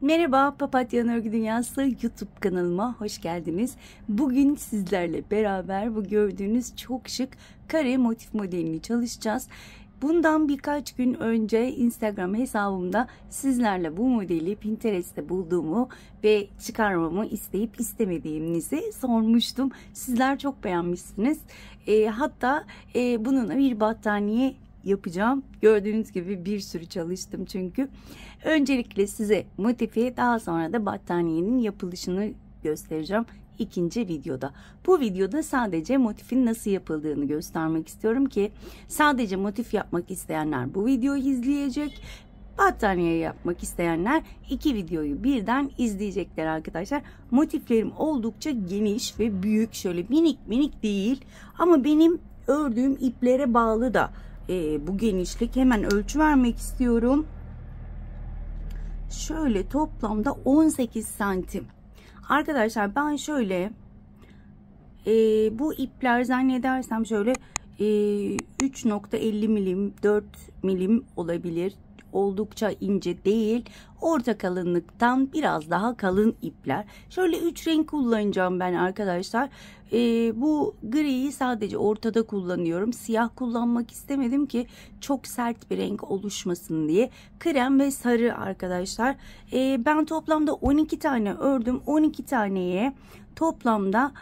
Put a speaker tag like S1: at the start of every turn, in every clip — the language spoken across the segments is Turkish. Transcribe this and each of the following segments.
S1: Merhaba, Papatya Örgü Dünyası YouTube kanalıma hoş geldiniz. Bugün sizlerle beraber bu gördüğünüz çok şık kare motif modelini çalışacağız. Bundan birkaç gün önce Instagram hesabımda sizlerle bu modeli Pinterest'te bulduğumu ve çıkarmamı isteyip istemediğinizi sormuştum. Sizler çok beğenmişsiniz. Hatta bununla bir battaniye yapacağım. Gördüğünüz gibi bir sürü çalıştım çünkü. Öncelikle size motifi, daha sonra da battaniyenin yapılışını göstereceğim ikinci videoda. Bu videoda sadece motifin nasıl yapıldığını göstermek istiyorum ki sadece motif yapmak isteyenler bu videoyu izleyecek. Battaniye yapmak isteyenler iki videoyu birden izleyecekler arkadaşlar. Motiflerim oldukça geniş ve büyük, şöyle minik minik değil ama benim ördüğüm iplere bağlı da bu genişlik. Hemen ölçü vermek istiyorum. Şöyle toplamda 18 santim. Arkadaşlar ben şöyle bu ipler zannedersem şöyle 3.50 milim 4 milim olabilir. Oldukça ince değil. Orta kalınlıktan biraz daha kalın ipler. Şöyle 3 renk kullanacağım ben arkadaşlar. Bu griyi sadece ortada kullanıyorum. Siyah kullanmak istemedim ki çok sert bir renk oluşmasın diye. Krem ve sarı arkadaşlar. Ben toplamda 12 tane ördüm. 12 taneye toplamda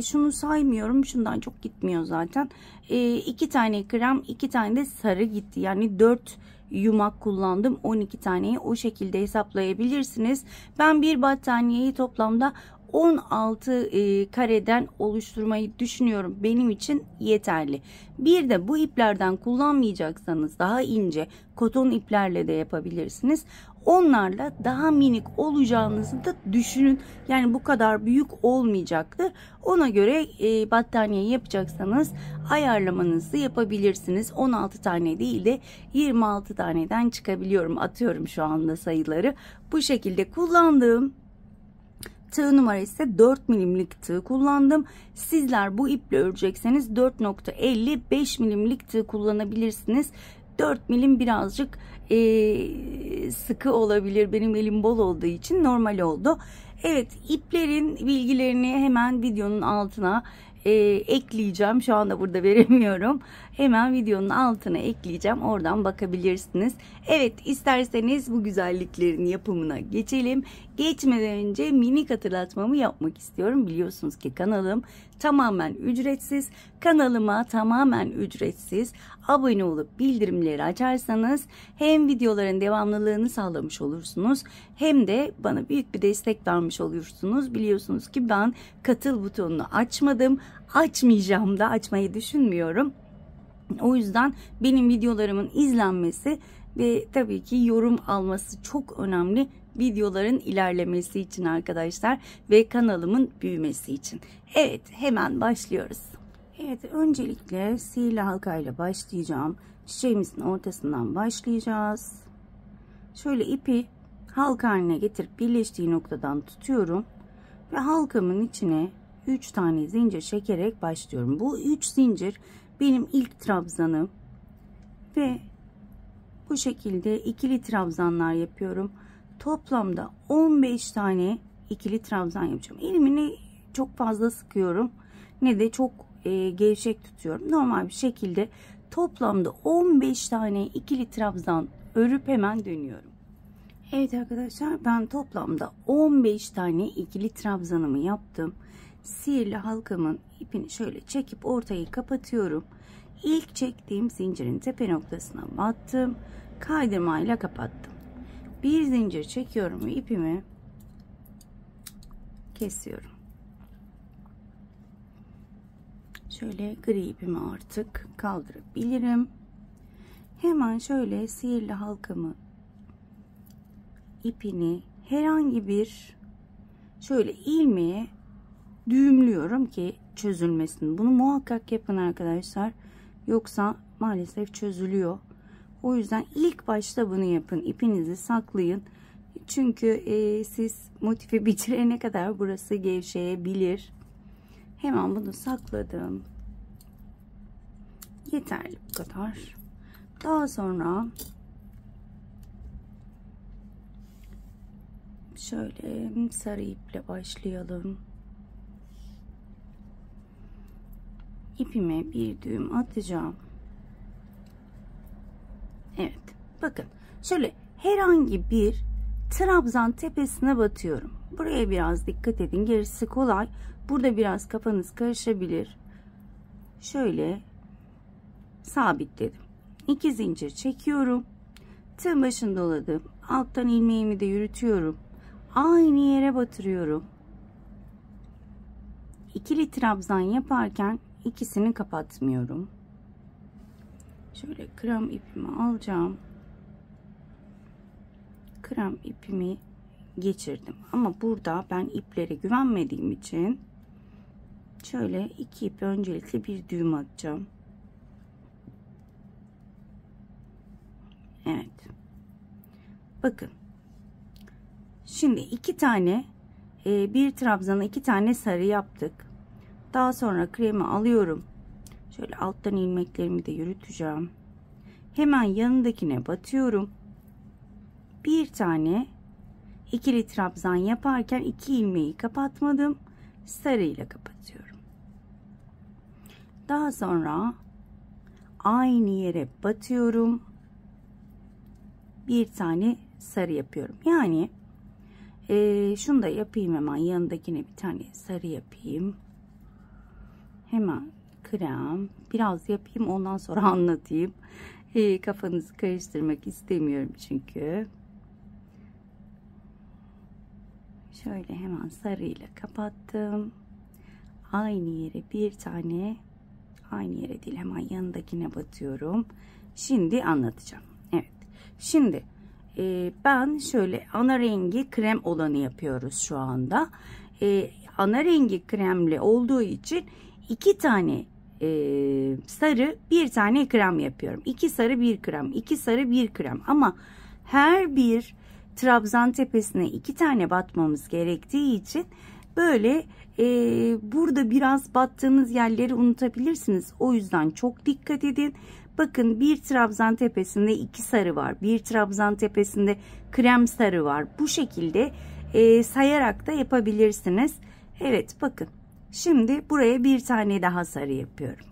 S1: şunu saymıyorum. Şundan çok gitmiyor zaten. 2 tane krem, 2 tane de sarı gitti. Yani 4 yumak kullandım. 12 taneyi o şekilde hesaplayabilirsiniz. Ben bir battaniyeyi toplamda 16 kareden oluşturmayı düşünüyorum. Benim için yeterli. Bir de bu iplerden kullanmayacaksanız daha ince koton iplerle de yapabilirsiniz. Onlarla daha minik olacağınızı da düşünün. Yani bu kadar büyük olmayacaktır. Ona göre battaniye yapacaksanız ayarlamanızı yapabilirsiniz. 16 tane değil de 26 taneden çıkabiliyorum. Atıyorum şu anda sayıları. Bu şekilde kullandığım tığ numara ise 4 milimlik tığ kullandım. Sizler bu iple örecekseniz 4.50 5 milimlik tığ kullanabilirsiniz. 4 milim birazcık sıkı olabilir. Benim elim bol olduğu için normal oldu. Evet, iplerin bilgilerini hemen videonun altına ekleyeceğim. Şu anda burada veremiyorum. Hemen videonun altına ekleyeceğim. Oradan bakabilirsiniz. Evet, isterseniz bu güzelliklerin yapımına geçelim. Geçmeden önce minik hatırlatmamı yapmak istiyorum. Biliyorsunuz ki kanalım tamamen ücretsiz. Kanalıma tamamen ücretsiz abone olup bildirimleri açarsanız hem videoların devamlılığını sağlamış olursunuz hem de bana büyük bir destek vermiş olursunuz. Biliyorsunuz ki ben katıl butonunu açmadım. Açmayacağım da, açmayı düşünmüyorum. O yüzden benim videolarımın izlenmesi ve tabii ki yorum alması çok önemli. Videoların ilerlemesi için arkadaşlar ve kanalımın büyümesi için. Evet, hemen başlıyoruz. Evet, öncelikle sihirli halkayla başlayacağım. Çiçeğimizin ortasından başlayacağız. Şöyle ipi halka haline getirip birleştiği noktadan tutuyorum ve halkamın içine 3 tane zincir çekerek başlıyorum. Bu 3 zincir benim ilk trabzanım ve bu şekilde ikili trabzanlar yapıyorum. Toplamda 15 tane ikili trabzan yapacağım. Elimi ne çok fazla sıkıyorum ne de çok gevşek tutuyorum. Normal bir şekilde toplamda 15 tane ikili trabzan örüp hemen dönüyorum. Evet arkadaşlar, ben toplamda 15 tane ikili trabzanımı yaptım. Sihirli halkamın ipini şöyle çekip ortayı kapatıyorum. İlk çektiğim zincirin tepe noktasına battım. Kaydırmayla kapattım. Bir zincir çekiyorum ve ipimi kesiyorum. Şöyle gri ipimi artık kaldırabilirim. Hemen şöyle sihirli halkamı ipini herhangi bir şöyle ilmeğe düğümlüyorum ki çözülmesin. Bunu muhakkak yapın arkadaşlar. Yoksa maalesef çözülüyor. O yüzden ilk başta bunu yapın. İpinizi saklayın. Çünkü siz motifi bitirene kadar burası gevşeyebilir. Hemen bunu sakladım. Yeterli bu kadar. Daha sonra Şöyle sarı iple başlayalım. İpime bir düğüm atacağım. Evet, bakın şöyle herhangi bir trabzan tepesine batıyorum. Buraya biraz dikkat edin, gerisi kolay. Burada biraz kafanız karışabilir. Şöyle sabitledim. 2 zincir çekiyorum. Tığ başını doladım. Alttan ilmeğimi de yürütüyorum. Aynı yere batırıyorum. İkili trabzan yaparken ikisini kapatmıyorum. Şöyle krem ipimi alacağım. Krem ipimi geçirdim. Ama burada ben iplere güvenmediğim için şöyle 2 ip öncelikle bir düğüm atacağım. Evet. Bakın. Şimdi 2 tane bir trabzana 2 tane sarı yaptık. Daha sonra kremi alıyorum. Şöyle alttan ilmeklerimi de yürüteceğim. Hemen yanındakine batıyorum. Bir tane ikili trabzan yaparken 2 ilmeği kapatmadım. Sarı ile kapatıyorum. Daha sonra aynı yere batıyorum. Bir tane sarı yapıyorum. Yani şunu da yapayım, hemen yanındakine bir tane sarı yapayım. Hemen krem biraz yapayım, ondan sonra anlatayım. Kafanızı karıştırmak istemiyorum çünkü. Şöyle hemen sarıyla kapattım. Aynı yere bir tane, aynı yere değil, hemen yanındakine batıyorum. Şimdi anlatacağım. Evet. Şimdi ben şöyle ana rengi krem olanı yapıyoruz şu anda. Ana rengi kremli olduğu için 2 tane sarı, bir tane krem yapıyorum. 2 sarı, 1 krem, 2 sarı, 1 krem. Ama her bir trabzan tepesine 2 tane batmamız gerektiği için böyle burada biraz battığınız yerleri unutabilirsiniz. O yüzden çok dikkat edin. Bakın, bir trabzan tepesinde 2 sarı var. Bir trabzan tepesinde krem sarı var. Bu şekilde sayarak da yapabilirsiniz. Evet, bakın. Şimdi buraya bir tane daha sarı yapıyorum.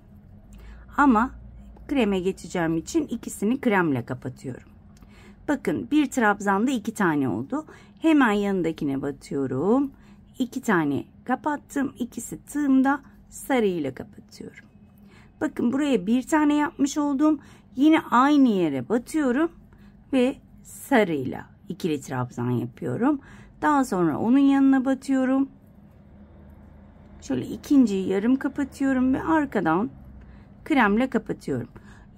S1: Ama kreme geçeceğim için ikisini kremle kapatıyorum. Bakın, bir trabzanda 2 tane oldu. Hemen yanındakine batıyorum. 2 tane kapattım. İkisi tığımda, sarı ile kapatıyorum. Bakın, buraya bir tane yapmış oldum. Yine aynı yere batıyorum ve sarıyla ikili trabzan yapıyorum. Daha sonra onun yanına batıyorum. Şöyle ikinciyi yarım kapatıyorum ve arkadan kremle kapatıyorum.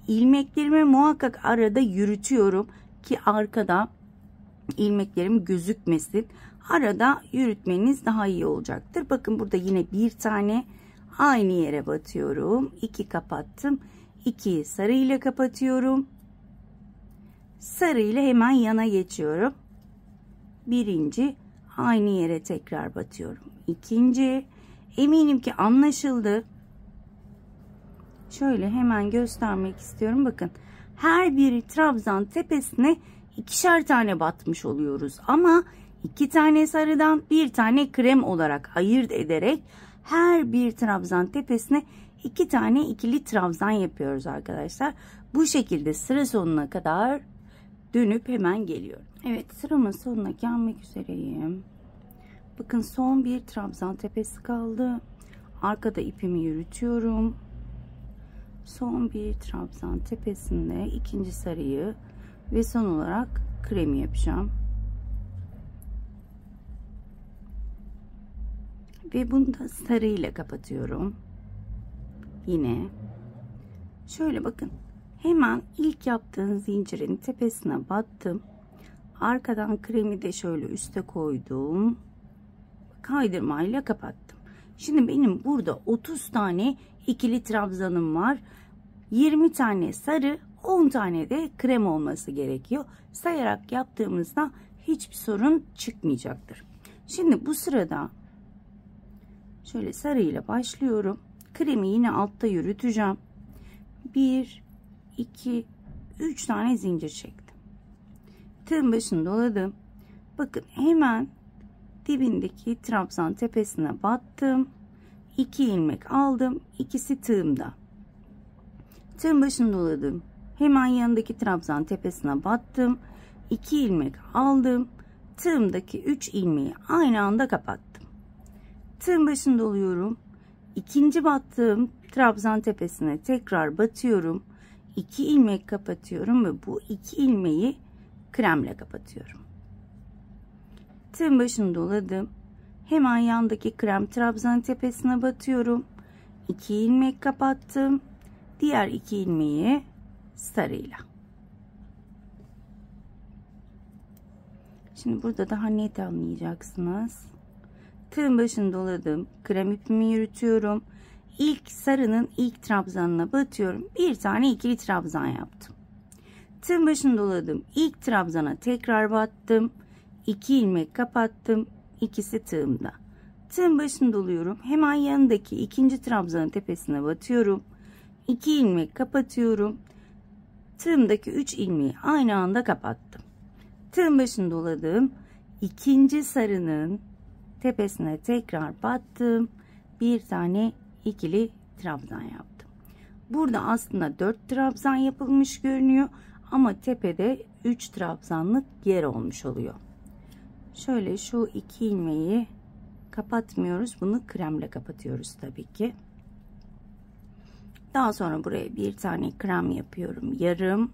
S1: İlmeklerimi muhakkak arada yürütüyorum ki arkada ilmeklerim gözükmesin. Arada yürütmeniz daha iyi olacaktır. Bakın, burada yine bir tane aynı yere batıyorum. 2 kapattım. 2'yi sarı ile kapatıyorum. Sarı ile hemen yana geçiyorum. Birinci, aynı yere tekrar batıyorum. İkinci, eminim ki anlaşıldı. Şöyle hemen göstermek istiyorum. Bakın, her bir trabzan tepesine 2'şer tane batmış oluyoruz. Ama 2 tane sarıdan 1 tane krem olarak ayırt ederek her bir trabzan tepesine 2 tane ikili trabzan yapıyoruz arkadaşlar. Bu şekilde sıra sonuna kadar dönüp hemen geliyorum. Evet, sıramın sonuna gelmek üzereyim. Bakın, son bir trabzan tepesi kaldı. Arkada ipimi yürütüyorum. Son bir trabzan tepesinde ikinci sarıyı ve son olarak kremi yapacağım. Ve bunu da sarı ile kapatıyorum. Yine şöyle bakın, hemen ilk yaptığım zincirin tepesine battım. Arkadan kremi de şöyle üste koydum. Kaydırmayla kapattım. Şimdi benim burada 30 tane ikili trabzanım var. 20 tane sarı, 10 tane de krem olması gerekiyor. Sayarak yaptığımızda hiçbir sorun çıkmayacaktır. Şimdi bu sırada şöyle sarı ile başlıyorum. Kremi yine altta yürüteceğim. 1, 2, 3 tane zincir çektim. Tığın başını doladım. Bakın, hemen dibindeki trabzan tepesine battım. 2 ilmek aldım. İkisi tığımda. Tığın başını doladım. Hemen yanındaki trabzan tepesine battım. 2 ilmek aldım. Tığımdaki 3 ilmeği aynı anda kapattım. Tığın başını doluyorum. İkinci battığım trabzan tepesine tekrar batıyorum. 2 ilmek kapatıyorum ve bu 2 ilmeği kremle kapatıyorum. Tığın başını doladım. Hemen yandaki krem trabzan tepesine batıyorum. 2 ilmek kapattım. Diğer 2 ilmeği sarıyla. Şimdi burada daha net anlayacaksınız. Tığın başını doladım. Krem ipimi yürütüyorum. İlk sarının ilk trabzanına batıyorum. Bir tane ikili trabzan yaptım. Tığın başını doladım. İlk trabzana tekrar battım. 2 ilmek kapattım. İkisi tığımda. Tığın başını doluyorum. Hemen yanındaki ikinci trabzanın tepesine batıyorum. 2 ilmek kapatıyorum. Tığımdaki 3 ilmeği aynı anda kapattım. Tığın başını doladım. İkinci sarının tepesine tekrar battım. Bir tane ikili trabzan yaptım. Burada aslında 4 trabzan yapılmış görünüyor ama tepede 3 trabzanlık yer olmuş oluyor. Şöyle şu 2 ilmeği kapatmıyoruz. Bunu kremle kapatıyoruz tabii ki. Daha sonra buraya bir tane krem yapıyorum. Yarım.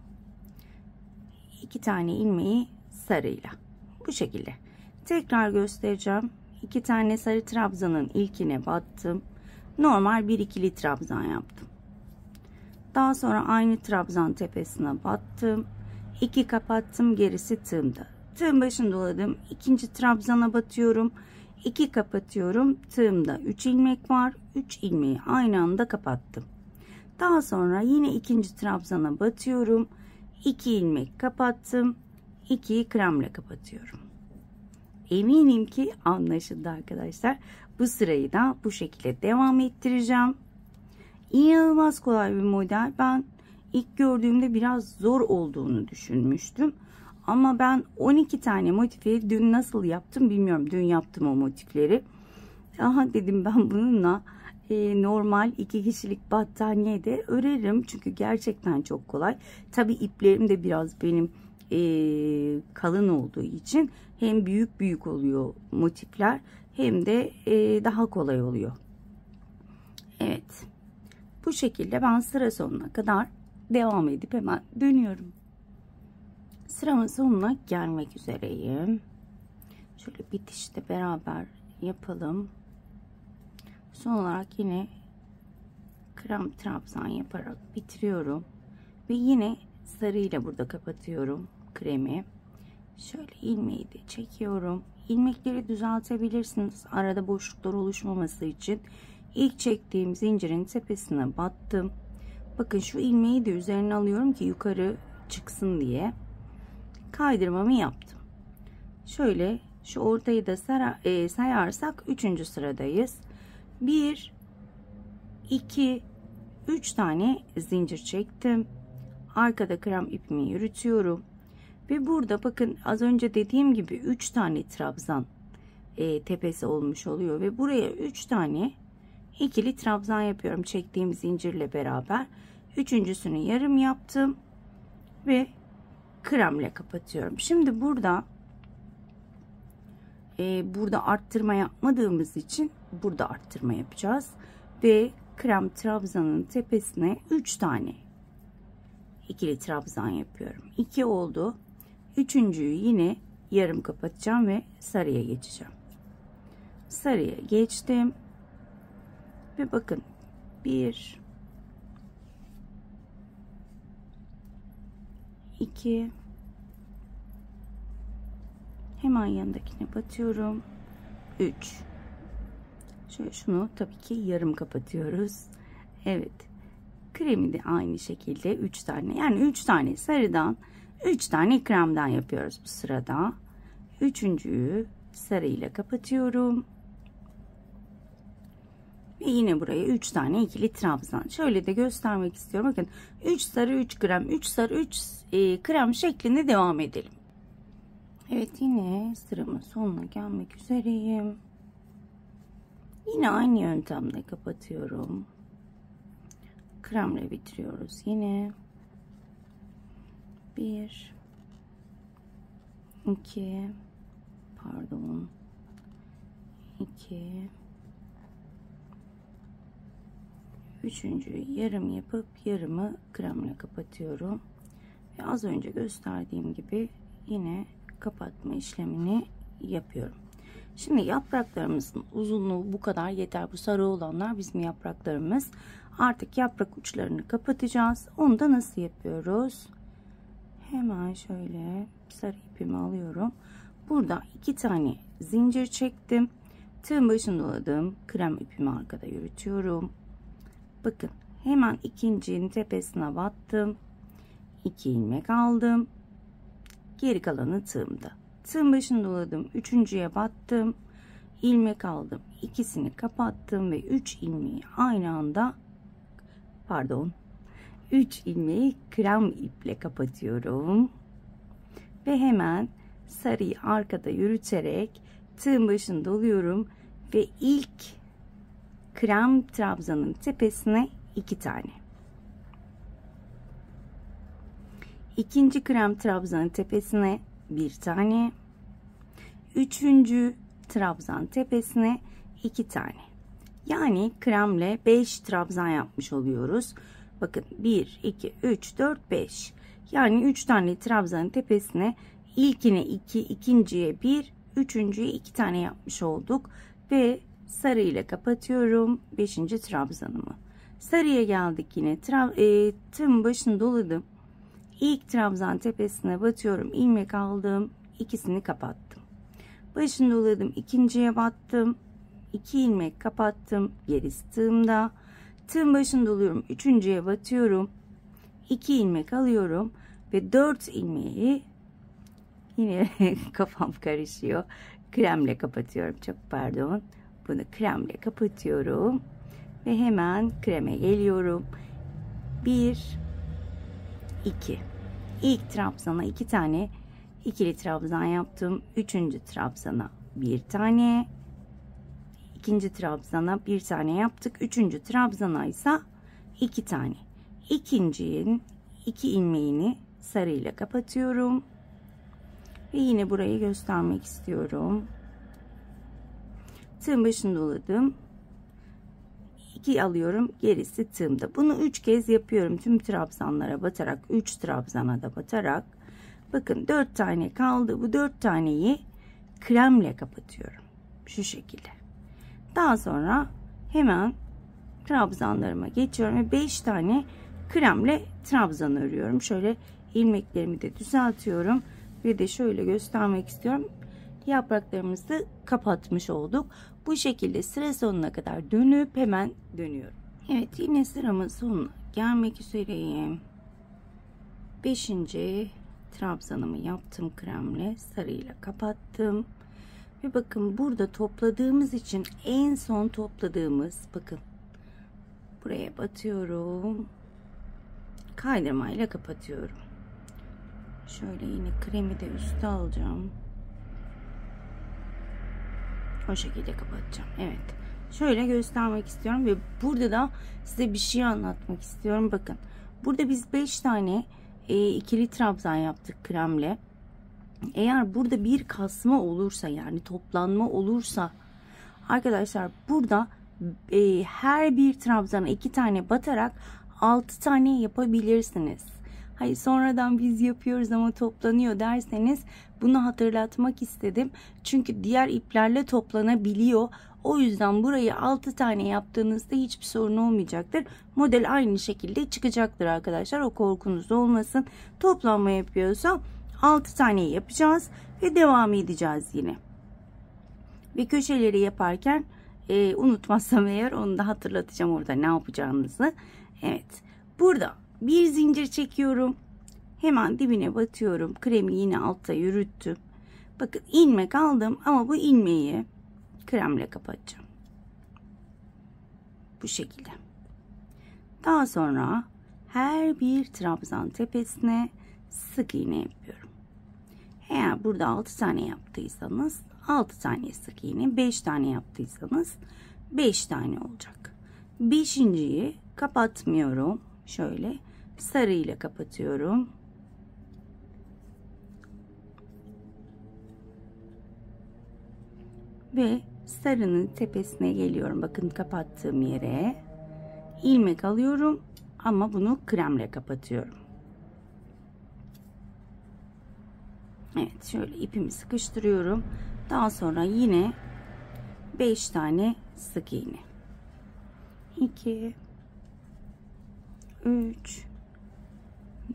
S1: 2 tane ilmeği sarıyla. Bu şekilde. Tekrar göstereceğim. 2 tane sarı trabzanın ilkine battım. Normal bir ikili trabzan yaptım. Daha sonra aynı trabzan tepesine battım. 2 kapattım. Gerisi tığımda. Tığın başını doladım. İkinci trabzana batıyorum. 2 kapatıyorum. Tığımda 3 ilmek var. 3 ilmeği aynı anda kapattım. Daha sonra yine ikinci trabzana batıyorum. 2 ilmek kapattım. 2'yi kremle kapatıyorum. Eminim ki anlaşıldı arkadaşlar. Bu sırayı da bu şekilde devam ettireceğim. İnanılmaz kolay bir model. Ben ilk gördüğümde biraz zor olduğunu düşünmüştüm. Ama ben 12 tane motifi dün nasıl yaptım bilmiyorum. Dün yaptım o motifleri. Aha dedim ben bununla normal 2 kişilik battaniye de örerim. Çünkü gerçekten çok kolay. Tabi iplerim de biraz benim kalın olduğu için hem büyük oluyor motifler hem de daha kolay oluyor. Evet. Bu şekilde ben sıra sonuna kadar devam edip hemen dönüyorum. Sıramın sonuna gelmek üzereyim. Şöyle bitişte beraber yapalım. Son olarak yine krem trabzan yaparak bitiriyorum. Ve yine sarıyla burada kapatıyorum kremi. Şöyle ilmeği de çekiyorum. İlmekleri düzeltebilirsiniz. Arada boşluklar oluşmaması için. İlk çektiğim zincirin tepesine battım. Bakın şu ilmeği de üzerine alıyorum ki yukarı çıksın diye. Kaydırmamı yaptım. Şöyle şu ortayı da sayarsak 3. sıradayız. 1 2 3 tane zincir çektim. Arkada krem ipimi yürütüyorum. Ve burada bakın az önce dediğim gibi 3 tane trabzan tepesi olmuş oluyor. Ve buraya 3 tane ikili trabzan yapıyorum. Çektiğim zincirle beraber. Üçüncüsünü yarım yaptım. Ve kremle kapatıyorum. Şimdi burada arttırma yapmadığımız için burada arttırma yapacağız. Ve krem trabzanın tepesine 3 tane ikili trabzan yapıyorum. 2 oldu. Üçüncüyü yine yarım kapatacağım ve sarıya geçeceğim. Sarıya geçtim. Ve bakın 1 2 hemen yanındakine batıyorum. 3 şöyle şunu tabii ki yarım kapatıyoruz. Evet. Kremi de aynı şekilde 3 tane. Yani 3 tane sarıdan 3 tane kremden yapıyoruz bu sırada. Üçüncüyü sarıyla kapatıyorum. Ve yine buraya 3 tane ikili trabzan. Şöyle de göstermek istiyorum. Bakın 3 sarı 3 krem 3 sarı 3 krem şeklinde devam edelim. Evet, yine sıramın sonuna gelmek üzereyim. Yine aynı yöntemle kapatıyorum. Kremle bitiriyoruz yine. 1 2 pardon 2 üçüncüyü yarım yapıp yarımı kremle kapatıyorum. Ve az önce gösterdiğim gibi yine kapatma işlemini yapıyorum. Şimdi yapraklarımızın uzunluğu bu kadar yeter. Bu sarı olanlar bizim yapraklarımız. Artık yaprak uçlarını kapatacağız. Onu da nasıl yapıyoruz? Hemen şöyle sarı ipimi alıyorum. Burada 2 tane zincir çektim. Tığın başını doladım. Krem ipimi arkada yürütüyorum. Bakın hemen ikincinin tepesine battım. 2 ilmek aldım. Geri kalanı tığımda. Tığın başını doladım. Üçüncüye battım. İlmek aldım. İkisini kapattım ve 3 ilmeği aynı anda 3 ilmeği krem iple kapatıyorum. Ve hemen sarıyı arkada yürüterek tığın başını doluyorum ve ilk krem trabzanın tepesine 2 tane. İkinci krem trabzanın tepesine 1 tane. Üçüncü trabzan tepesine 2 tane. Yani kremle 5 trabzan yapmış oluyoruz. Bakın 1, 2, 3, 4, 5. Yani 3 tane trabzanın tepesine ilkine 2, ikinciye 1, üçüncüye 2 tane yapmış olduk. Ve sarı ile kapatıyorum 5. trabzanımı. Sarıya geldik yine. Tığın başını doladım. İlk trabzan tepesine batıyorum. İlmek aldım. İkisini kapattım. Başını doladım. İkinciye battım. 2 ilmek kapattım. Gerisi tığımda. Tığın başını doluyorum. Üçüncüye batıyorum. 2 ilmek alıyorum. Ve 4 ilmeği yine kafam karışıyor. Kremle kapatıyorum. Çok pardon. Bunu kremle kapatıyorum. Ve hemen kreme geliyorum. 1 2. İlk trabzana 2 tane ikili trabzan yaptım. Üçüncü trabzana 1 tane. İkinci trabzana 1 tane yaptık. Üçüncü trabzana ise 2 tane. İkincinin 2 ilmeğini sarıyla kapatıyorum. Ve yine burayı göstermek istiyorum. Tığın başını doladım. 2 alıyorum. Gerisi tığımda. Bunu 3 kez yapıyorum. Tüm trabzanlara batarak. 3 trabzana da batarak. Bakın 4 tane kaldı. Bu 4 taneyi kremle kapatıyorum. Şu şekilde. Daha sonra hemen trabzanlarıma geçiyorum. Ve 5 tane kremle trabzan örüyorum. Şöyle ilmeklerimi de düzeltiyorum. Ve de şöyle göstermek istiyorum. Yapraklarımızı kapatmış olduk. Bu şekilde sıra sonuna kadar dönüp hemen dönüyorum. Evet, yine sıramın sonuna gelmek üzereyim. 5. trabzanımı yaptım kremle, sarıyla kapattım. Ve bakın burada topladığımız için en son topladığımız, bakın buraya batıyorum. Kaydırmayla kapatıyorum. Şöyle yine kremi de üste alacağım. O şekilde kapatacağım. Evet. Şöyle göstermek istiyorum ve burada da size bir şey anlatmak istiyorum. Bakın. Burada biz 5 tane ikili trabzan yaptık kremle. Eğer burada bir kasma olursa, yani toplanma olursa arkadaşlar, burada her bir trabzana 2 tane batarak 6 tane yapabilirsiniz. Hayır, sonradan biz yapıyoruz ama toplanıyor derseniz bunu hatırlatmak istedim. Çünkü diğer iplerle toplanabiliyor. O yüzden burayı 6 tane yaptığınızda hiçbir sorun olmayacaktır. Model aynı şekilde çıkacaktır arkadaşlar. O korkunuz olmasın. Toplanma yapıyorsa 6 tane yapacağız ve devam edeceğiz yine. Ve köşeleri yaparken unutmazsam eğer onu da hatırlatacağım orada ne yapacağınızı. Evet. Burada bir zincir çekiyorum. Hemen dibine batıyorum. Kremi yine altta yürüttüm. Bakın ilmek aldım ama bu ilmeği kremle kapatacağım. Bu şekilde. Daha sonra her bir trabzan tepesine sık iğne yapıyorum. Eğer burada 6 tane yaptıysanız 6 tane sık iğne, 5 tane yaptıysanız 5 tane olacak. 5.'yi kapatmıyorum. Şöyle sarı ile kapatıyorum. Ve sarının tepesine geliyorum. Bakın kapattığım yere ilmek alıyorum ama bunu kremle kapatıyorum. Evet, şöyle ipimi sıkıştırıyorum. Daha sonra yine 5 tane sık iğne. 2 3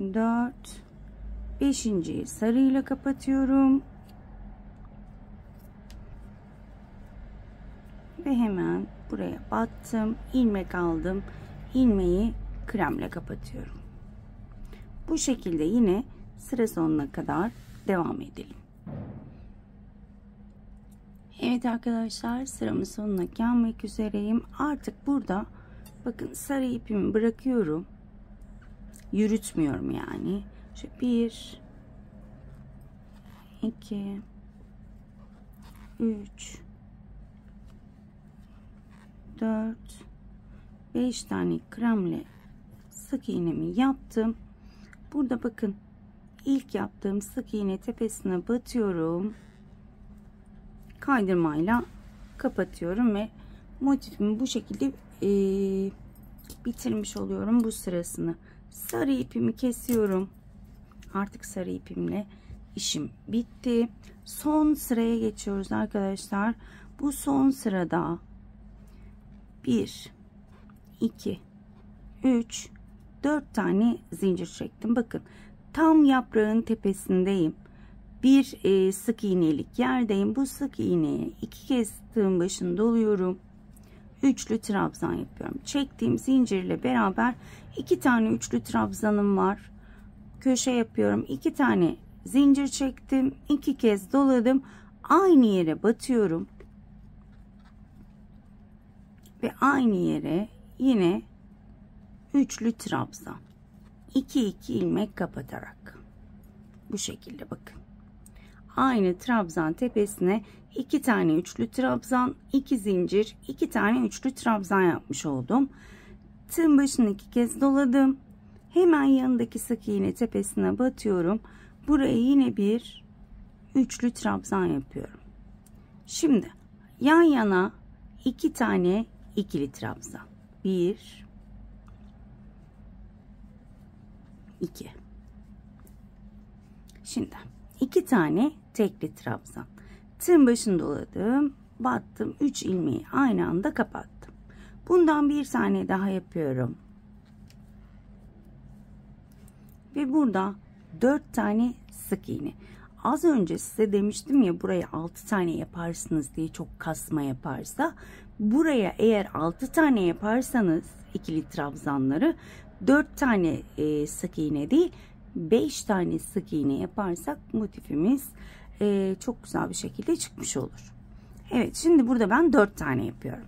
S1: 4 5.'yi sarıyla kapatıyorum. Ve hemen buraya battım, ilmek aldım, ilmeği kremle kapatıyorum. Bu şekilde yine sıra sonuna kadar devam edelim. Evet arkadaşlar, sıramın sonuna gelmek üzereyim. Artık burada bakın sarı ipimi bırakıyorum, yürütmüyorum yani. Şu 1 2 3 4 5 tane kremle sık iğnemi yaptım. Burada bakın ilk yaptığım sık iğne tepesine batıyorum, kaydırmayla kapatıyorum ve motifimi bu şekilde bitirmiş oluyorum bu sırasını. Sarı ipimi kesiyorum. Artık sarı ipimle işim bitti. Son sıraya geçiyoruz arkadaşlar. Bu son sırada 1 2 3 4 tane zincir çektim. Bakın tam yaprağın tepesindeyim. Bir sık iğnelik yerdeyim. Bu sık iğneye 2 kez tığın başını doluyorum. Üçlü trabzan yapıyorum. Çektiğim zincirle beraber 2 tane üçlü trabzanım var. Köşe yapıyorum. 2 tane zincir çektim. 2 kez doladım. Aynı yere batıyorum. Ve aynı yere yine üçlü trabzan. 2 ilmek kapatarak. Bu şekilde bakın. Aynı trabzan tepesine 2 tane üçlü trabzan, 2 zincir, 2 tane üçlü trabzan yapmış oldum. Tığın başını 2 kez doladım. Hemen yanındaki sık iğne tepesine batıyorum. Buraya yine bir üçlü trabzan yapıyorum. Şimdi yan yana 2 tane ikili trabzan. 1 2. Şimdi 2 tane tekli trabzan. Tığın başını doladım, battım, 3 ilmeği aynı anda kapattım. Bundan bir tane daha yapıyorum. Ve burada 4 tane sık iğne. Az önce size demiştim ya, buraya 6 tane yaparsınız diye, çok kasma yaparsa. Buraya eğer 6 tane yaparsanız ikili trabzanları 4 tane sık iğne değil 5 tane sık iğne yaparsak motifimiz çok güzel bir şekilde çıkmış olur. Evet, şimdi burada ben 4 tane yapıyorum.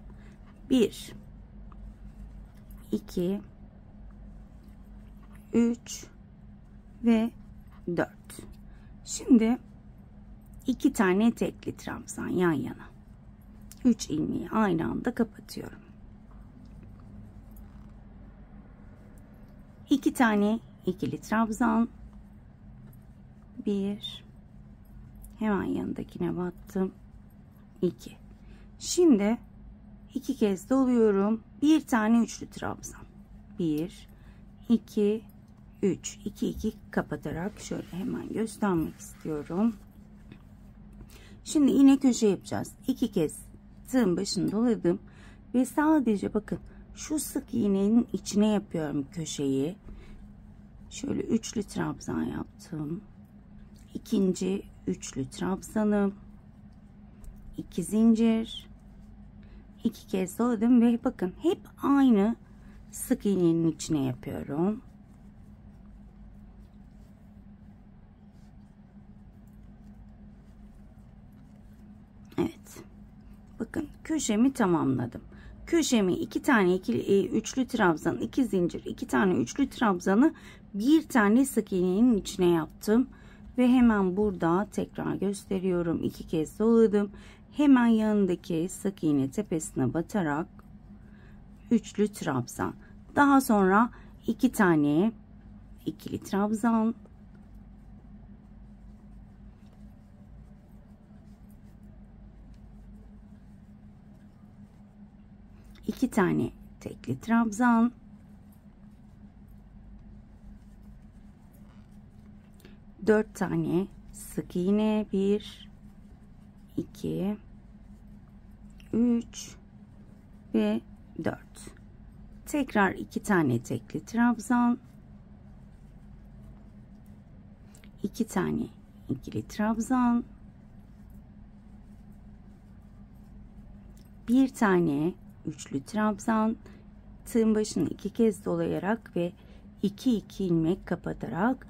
S1: 1 2 3 ve 4. Şimdi 2 tane tekli trabzan yan yana. 3 ilmeği aynı anda kapatıyorum. 2 tane ikili trabzan. 1. Hemen yanındakine battım. 2. Şimdi 2 kez doluyorum. Bir tane üçlü trabzan. 1 2 3 2 kapatarak şöyle hemen göstermek istiyorum. Şimdi yine köşe yapacağız. 2 kez tığın başını doladım ve sadece bakın şu sık iğnenin içine yapıyorum köşeyi. Şöyle üçlü trabzan yaptım. İkinci üçlü trabzanım. 2 zincir. 2 kez doladım ve bakın hep aynı sık iğnenin içine yapıyorum. Evet. Bakın köşemi tamamladım. Köşemi 2 tane üçlü trabzan, 2 zincir, 2 tane üçlü trabzanı bir tane sık iğnenin içine yaptım Ve hemen burada tekrar gösteriyorum. 2 kez doladım. Hemen yanındaki sık iğne tepesine batarak üçlü trabzan. Daha sonra 2 tane ikili trabzan. İki tane tekli trabzan. 4 tane sık iğne. 1 2 3 ve 4. Tekrar 2 tane tekli trabzan. 2 tane ikili trabzan. 1 tane üçlü trabzan. Tığın başını 2 kez dolayarak ve 2 ilmek kapatarak,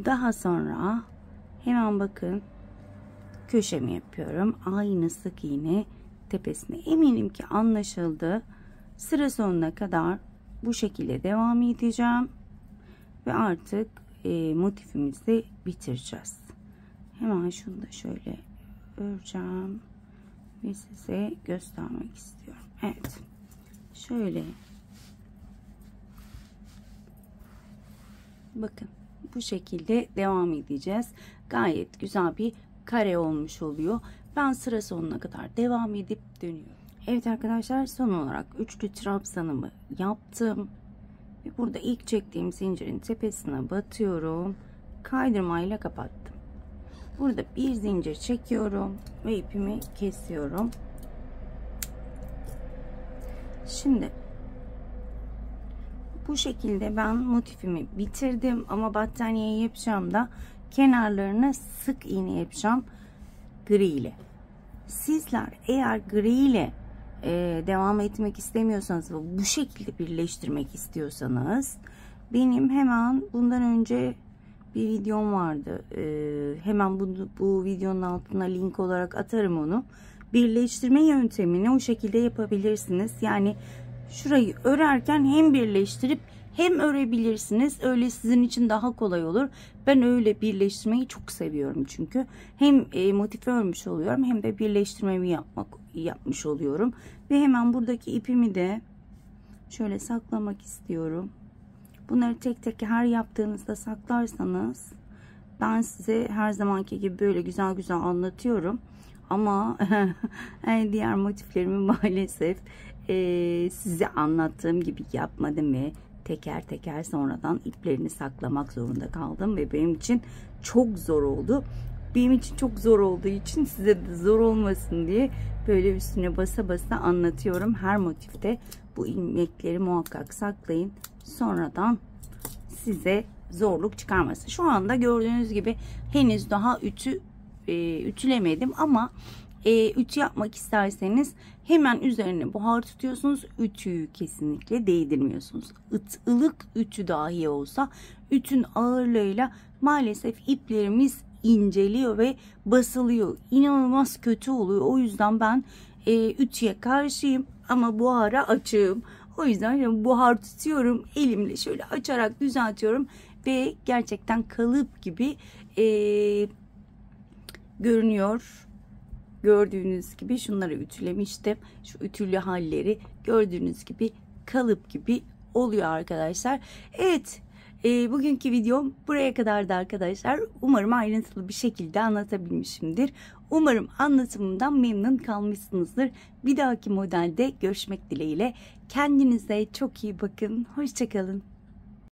S1: daha sonra hemen bakın köşemi yapıyorum. Aynı sık iğne tepesine. Eminim ki anlaşıldı. Sıra sonuna kadar bu şekilde devam edeceğim ve artık motifimizi bitireceğiz. Hemen şunu da şöyle öreceğim ve size göstermek istiyorum. Evet, şöyle bakın, bu şekilde devam edeceğiz. Gayet güzel bir kare olmuş oluyor. Ben sıra sonuna kadar devam edip dönüyorum. Evet arkadaşlar, son olarak üçlü trabzanımı yaptım. Ve burada ilk çektiğim zincirin tepesine batıyorum. Kaydırmayla kapattım. Burada bir zincir çekiyorum ve ipimi kesiyorum. Şimdi bu şekilde ben motifimi bitirdim ama battaniye yapacağım da kenarlarına sık iğne yapacağım gri ile. Sizler eğer gri ile devam etmek istemiyorsanız ve bu şekilde birleştirmek istiyorsanız, benim hemen bundan önce bir videom vardı. Hemen bu videonun altına link olarak atarım onu. Birleştirme yöntemini o şekilde yapabilirsiniz. Yani şurayı örerken hem birleştirip hem örebilirsiniz. Öyle sizin için daha kolay olur. Ben öyle birleştirmeyi çok seviyorum çünkü. Hem motif örmüş oluyorum hem de birleştirmemi yapmış oluyorum. Ve hemen buradaki ipimi de şöyle saklamak istiyorum. Bunları tek tek her yaptığınızda saklarsanız, ben size her zamanki gibi böyle güzel güzel anlatıyorum. Ama diğer motiflerimi maalesef size anlattığım gibi yapmadım ve teker teker sonradan iplerini saklamak zorunda kaldım ve benim için çok zor oldu. Benim için çok zor olduğu için size de zor olmasın diye böyle üstüne basa basa anlatıyorum. Her motifte bu ilmekleri muhakkak saklayın. Sonradan size zorluk çıkarmasın. Şu anda gördüğünüz gibi henüz daha ütülemedim ama ütü yapmak isterseniz hemen üzerine buhar tutuyorsunuz. Ütüyü kesinlikle değdirmiyorsunuz. Ilık ütü dahi olsa ütün ağırlığıyla maalesef iplerimiz inceliyor ve basılıyor. İnanılmaz kötü oluyor. O yüzden ben ütüye karşıyım ama buhara açığım. O yüzden buhar tutuyorum. Elimle şöyle açarak düzeltiyorum ve gerçekten kalıp gibi görünüyor. Gördüğünüz gibi şunları ütülemiştim. Şu ütülü halleri gördüğünüz gibi kalıp gibi oluyor arkadaşlar. Evet, bugünkü videom buraya kadardı arkadaşlar. Umarım ayrıntılı bir şekilde anlatabilmişimdir. Umarım anlatımımdan memnun kalmışsınızdır. Bir dahaki modelde görüşmek dileğiyle. Kendinize çok iyi bakın. Hoşça kalın.